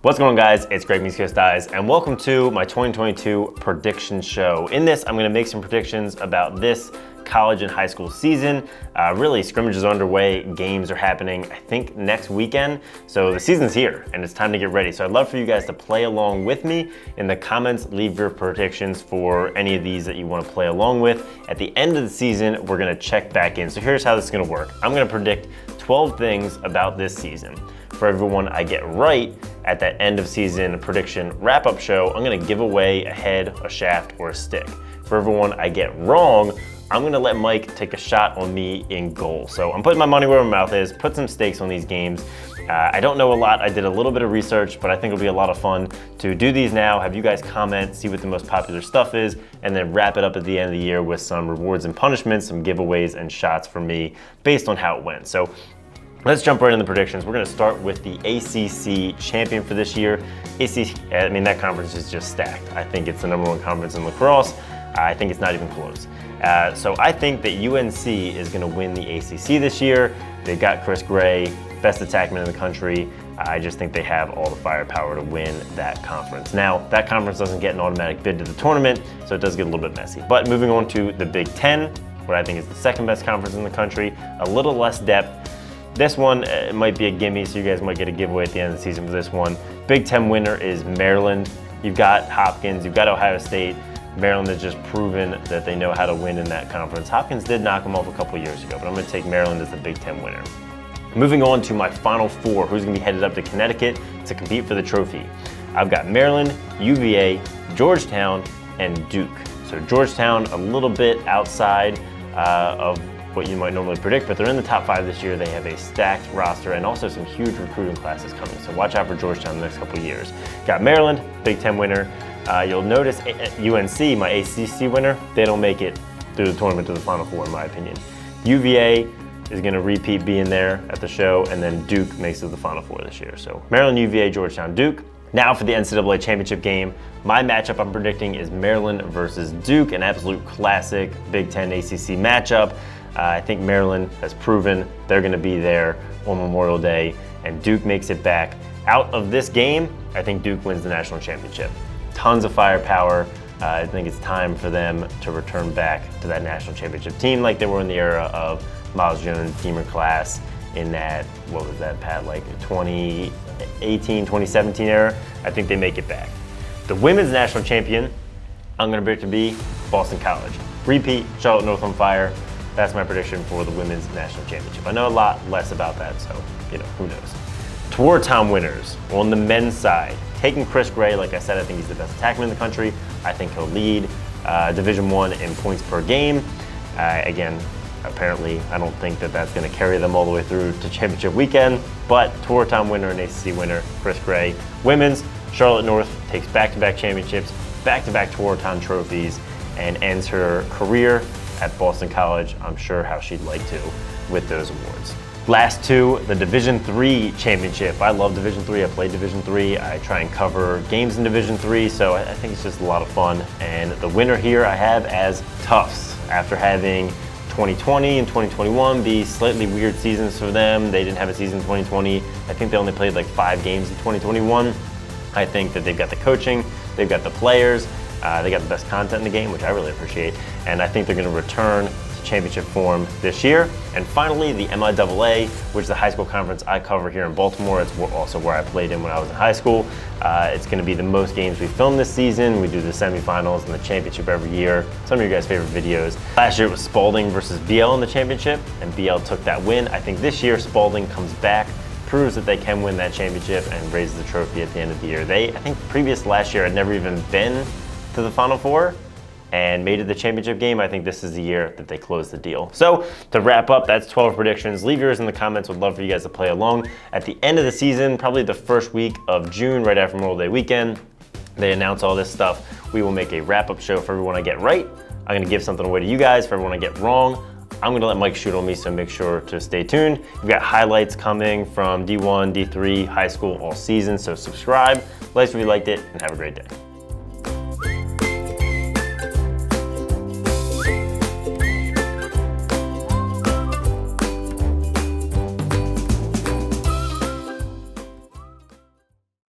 What's going on, guys? It's Greg and welcome to my 2022 prediction show. In this, I'm going to make some predictions about this college and high school season. Really, scrimmages are underway, games are happening, I think, next weekend. So the season's here and it's time to get ready. So I'd love for you guys to play along with me. In the comments, leave your predictions for any of these that you want to play along with. At the end of the season, we're going to check back in. So here's how this is going to work. I'm going to predict 12 things about this season. For everyone I get right at that end of season prediction wrap-up show, I'm gonna give away a head, a shaft, or a stick. For everyone I get wrong, I'm gonna let Mike take a shot on me in goal. So I'm putting my money where my mouth is, put some stakes on these games. I don't know a lot, I did a little bit of research, but I think it'll be a lot of fun to do these now, have you guys comment, see what the most popular stuff is, and then wrap it up at the end of the year with some rewards and punishments, some giveaways and shots from me based on how it went. So let's jump right into the predictions. We're gonna start with the ACC champion for this year. That conference is just stacked. I think it's the #1 conference in lacrosse. I think it's not even close. So I think that UNC is gonna win the ACC this year. They've got Chris Gray, best attackman in the country. I just think they have all the firepower to win that conference. Now, that conference doesn't get an automatic bid to the tournament, so it does get a little bit messy. But moving on to the Big Ten, what I think is the second best conference in the country, a little less depth. This one might be a gimme, so you guys might get a giveaway at the end of the season for this one. Big Ten winner is Maryland. You've got Hopkins, you've got Ohio State. Maryland has just proven that they know how to win in that conference. Hopkins did knock them off a couple years ago, but I'm gonna take Maryland as the Big Ten winner. Moving on to my final four, who's gonna be headed up to Connecticut to compete for the trophy. I've got Maryland, UVA, Georgetown, and Duke. So Georgetown, a little bit outside of what you might normally predict, but they're in the top 5 this year. They have a stacked roster and also some huge recruiting classes coming. So watch out for Georgetown the next couple of years. Got Maryland, Big Ten winner. You'll notice UNC, my ACC winner, they don't make it through the tournament to the Final Four, in my opinion. UVA is gonna repeat being there at the show, and then Duke makes it to the Final Four this year. So Maryland, UVA, Georgetown, Duke. Now for the NCAA Championship game, my matchup I'm predicting is Maryland versus Duke, an absolute classic Big Ten ACC matchup. I think Maryland has proven they're gonna be there on Memorial Day, and Duke makes it back. Out of this game, I think Duke wins the national championship. Tons of firepower. I think it's time for them to return back to that national championship team like they were in the era of Miles Jones, Deemer class in that, what was that, Pat, like 2018, 2017 era. I think they make it back. The women's national champion, I'm gonna predict to be Boston College. Repeat, Charlotte North on fire. That's my prediction for the women's national championship. I know a lot less about that, so, who knows. Tour time winners on the men's side. Taking Chris Gray, like I said, I think he's the best attackman in the country. I think he'll lead Division I in points per game. Again, apparently, I don't think that that's gonna carry them all the way through to championship weekend, but tour time winner and ACC winner, Chris Gray. Women's, Charlotte North takes back-to-back championships, back-to-back tour time trophies, and ends her career at Boston College. I'm sure how she'd like to with those awards. Last two, the Division III championship. I love Division III, I played Division III. I try and cover games in Division III, so I think it's just a lot of fun. And the winner here I have as Tufts. After having 2020 and 2021 be slightly weird seasons for them, they didn't have a season in 2020. I think they only played like 5 games in 2021. I think that they've got the coaching, they've got the players, they got the best content in the game, which I really appreciate, and I think they're going to return to championship form this year. And finally, the MIAA, which is the high school conference I cover here in Baltimore. It's also where I played in when I was in high school. It's going to be the most games we filmed this season. We do the semifinals and the championship every year. Some of your guys' favorite videos. Last year it was Spalding versus BL in the championship, and BL took that win. I think this year Spalding comes back, proves that they can win that championship, and raises the trophy at the end of the year. I think previous last year had never even been to the Final Four and made it the championship game. I think this is the year that they close the deal. So to wrap up, that's 12 predictions. Leave yours in the comments. Would love for you guys to play along. At the end of the season, probably the first week of June, right after Memorial Day weekend, they announce all this stuff. We will make a wrap-up show for everyone I get right. I'm gonna give something away to you guys for everyone I get wrong. I'm gonna let Mike shoot on me, so make sure to stay tuned. We've got highlights coming from D1, D3, high school all season, so subscribe, like if you liked it, and have a great day.